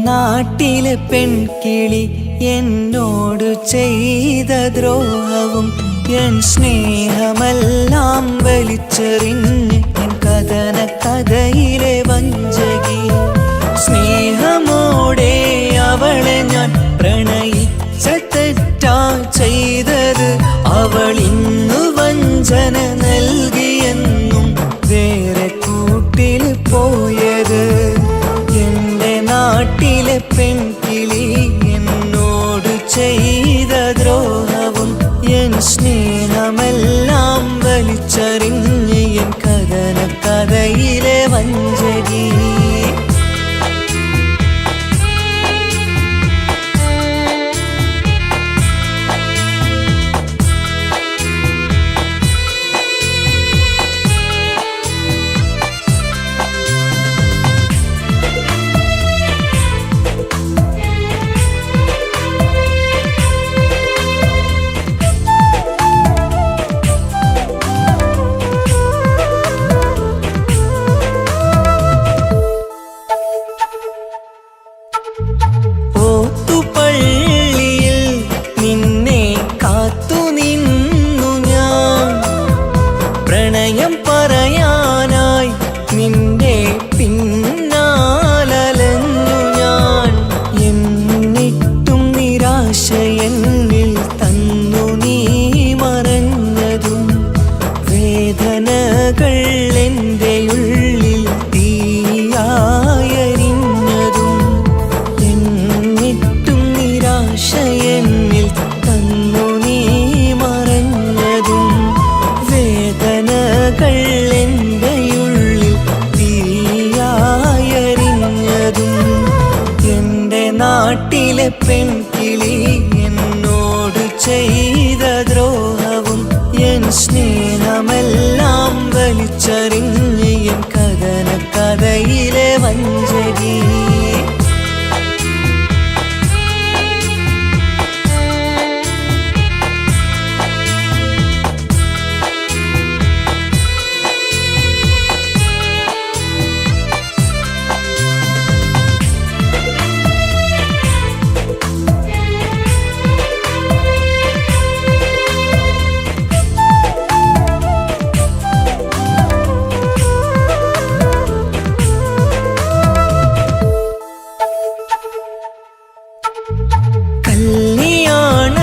നാട്ടിലെ പെൺകിളി എന്നോട് ചെയ്ത ദ്രോഹവും എൻ സ്നേഹമെല്ലാം വലിച്ചെറിഞ്ഞ് എൻ കഥന കഥയിലെ വഞ്ചകി. സ്നേഹമോടെ അവളെ ഞാൻ പ്രണയിച്ച തെറ്റാ ചെയ്തത്. അവളിന്നു വഞ്ചന നൽകിയെന്നും വേറെ കൂട്ടിൽ പോയത്. നാട്ടിലെ പെൺകിളി എന്നോട് ചെയ്ത ദ്രോഹവും എൻ സ്നേഹമെല്ലാം വലിച്ചെറിഞ്ഞ് എൻ കഥന കഥയിലെ വഞ്ചകി. നാട്ടിലെ പെൺകിളി എന്നോട് ചെയ്ത ദ്രോഹവും എൻ സ്നേഹമെല്ലാം വലിച്ചെറിഞ്ഞ് എൻ കഥന കഥയിലെ വഞ്ചകി. കല്യാണ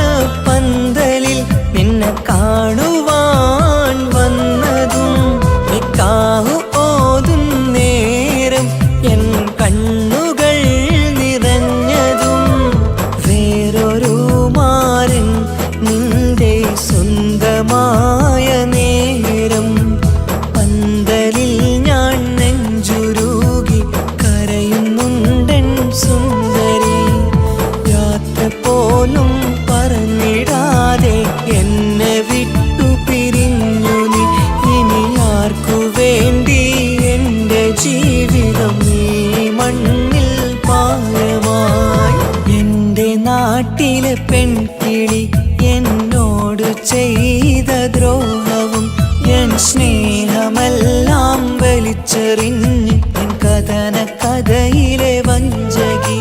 പന്തലിൽ നിന്നെ കാണുവാൻ വന്നതും നിക്കാഹ് ഓതും നേരം എൻ കണ്ണുകൾ നിറഞ്ഞതും വേറൊരു മാരൻ നിന്റെ സ്വന്തമായ നേരം പന്തലിൽ ഞാൻ നെഞ്ചുരുകി കരയുന്നുണ്ടൻ സുന്ദരി. പോലും പറഞ്ഞിടാതെ എന്നെ വിട്ടു പിരിഞ്ഞു നീ. ഇനി ആർക്കു വേണ്ടി എൻ്റെ ജീവിതം ഈ മണ്ണിൽ പാഴമായി. എൻ്റെ നാട്ടിലെ പെൺകിളി എന്നോട് ചെയ്ത ദ്രോഹവും എൻ സ്നേഹമെല്ലാം വലിച്ചെറിഞ്ഞ് എൻ കഥന കഥയിലെ വഞ്ചകി.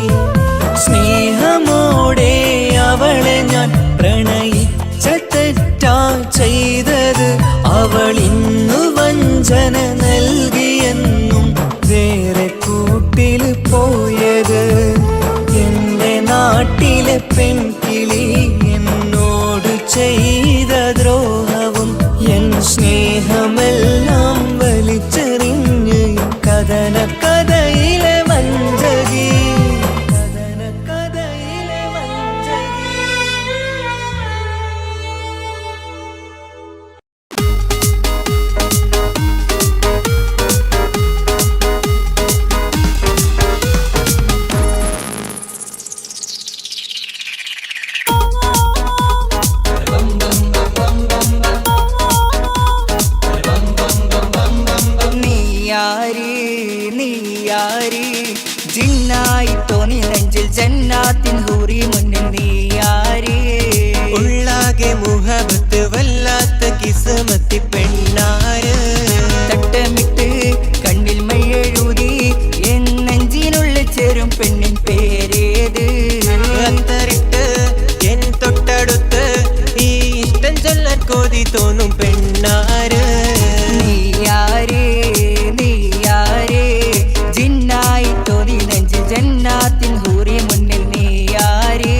സ്നേഹമോടെ അവളെ ഞാൻ പ്രണയിച്ച തെറ്റാ ചെയ്തത്. അവളിന്നു വഞ്ചന നൽകിയെന്നും വേറെ കൂട്ടിൽ പോയത്. എൻ്റെ നാട്ടിലെ പെൺകിളി എന്നോട് ചെയ്ത ദ്രോഹവും എൻ സ്നേഹമെല്ലാം വലിച്ചെറിഞ്ഞ് കഥന കഥയിലെ വഞ്ചകി. ജന്നാത്തിൻ ഹൂറി മുന്നിൽ നീയാരേ ഉള്ളാകെ മുഹബത്ത് വല്ലാത്ത കിസ്മത്തി പെണ്ണാര് തട്ടമിട്ട് കണ്ണിൽ മഴെഴുതി എൻ നെഞ്ചിനുള്ളിൽ ചേരും പെണ്ണിൻ പേരേത് അത്തറിട്ട് എൻ തൊട്ടടുത്ത് ഈ ഇഷ്ടം ചൊല്ലാൻ കൊതി തോന്നും പെണ്ണാര് നീയാരേ നീയാരേ ജിന്നായി തോന്നി നെഞ്ചിൽ ജന്നാത്തിൻ ഹൂറി മുന്നിൽ നീയാരേ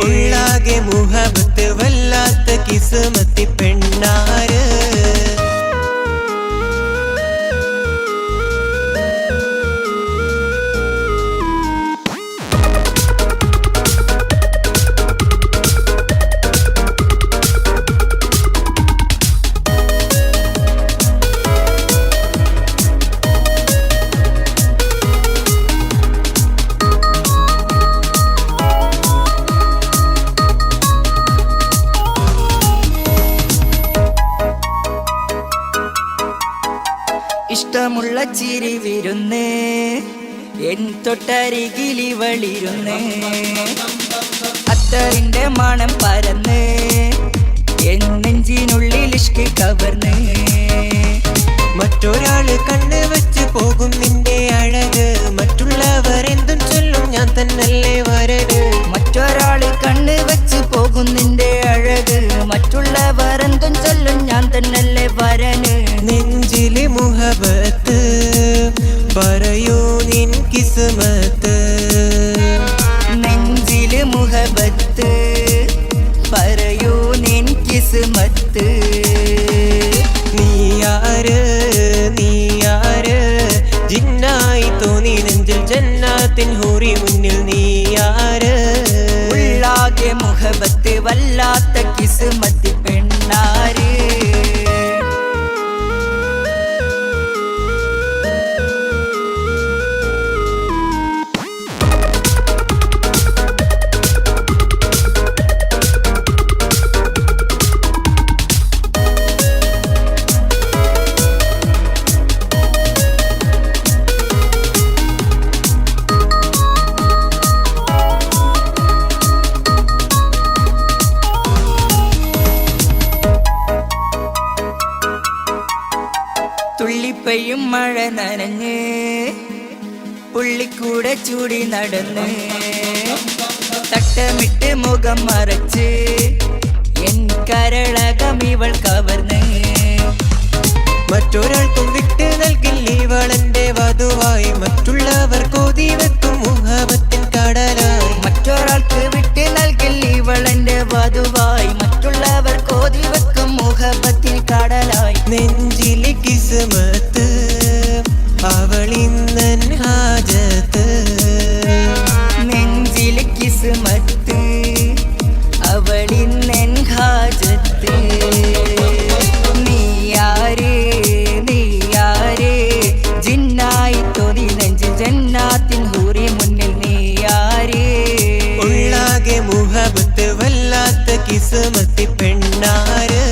ഉള്ളാകെ മുഹബത്ത് വല്ലാത്ത കിസ്മത്തി പെണ്ണാര് ഇഷ്ടമുള്ള ചിരി വിരുന്ന് എൻ തൊട്ടരികിലിവളിരുന്ന് അത്തറിന്റെ മണം പരന്ന് എൻ നെഞ്ചിനുള്ളിൽ ഇഷ്കി കവർന്ന് മറ്റൊരാള് കണ്ണ് വെച്ച് പോകും നിന്റെ അഴക് മറ്റുള്ളവർ എന്തും ചൊല്ലും ഞാൻ തന്നല്ലേ വരന് മറ്റൊരാള് കണ്ണ് വെച്ച് പോകും നിന്റെ അഴക് മറ്റുള്ളവർ എന്തും ചൊല്ലും ഞാൻ തന്നല്ലേ വരന് നെഞ്ചിലെ മുഹബത്ത് പറയൂ നിൻ കിസ്മത്ത് നെഞ്ചില് മുഹബത്ത് പറയൂ നിൻ കിസ്മത്ത് നീയാര് നീയാര് ജിന്നായി തോന്നി നെഞ്ചിൽ ജന്നാത്തിൻ ഹൂറി മുന്നിൽ നീയാര് ഉള്ളാകെ മുഹബത്ത് വല്ലാത്ത കിസ്മത്ത് പെണ്ണാര് തുള്ളിപ്പയും മഴ നനഞ്ഞ് പുള്ളിക്കൂടെ ചൂടി നടന്ന് തട്ടമിട്ട് മുഖം മറച്ച് എൻ കരളകം ഇവൾ കവർന്ന് മറ്റൊരാൾക്കും വിട്ട് നൽകില്ല ഇവളെന്റെ വധുവായി മറ്റുള്ളവർ കൊതി വെക്കും മുഹബത്തിൻ കടലായി മറ്റൊരാൾക്ക് വിട്ട് നൽകില്ല ഇവളെന്റെ വധുവായി മറ്റുള്ളവർ കോതി വെക്കും മുഹബത്തിൻ കടലായി നെഞ്ചിലെ കിസ്മത്ത് അവളിന്നൻ ഹാജത്ത് നെഞ്ചിലെ കിസ്മത്ത് അവളിന്നെൻ ഹാജത്ത് നീയാരേ നീയാരേ ജിന്നായി തോന്നി നെഞ്ചിൽ ജന്നാത്തിൻ ഹൂറി മുന്നിൽ നീയാരേ ഉള്ളാകെ മുഹബത്ത് വല്ലാത്ത കിസ്മത്തി പെണ്ണാര്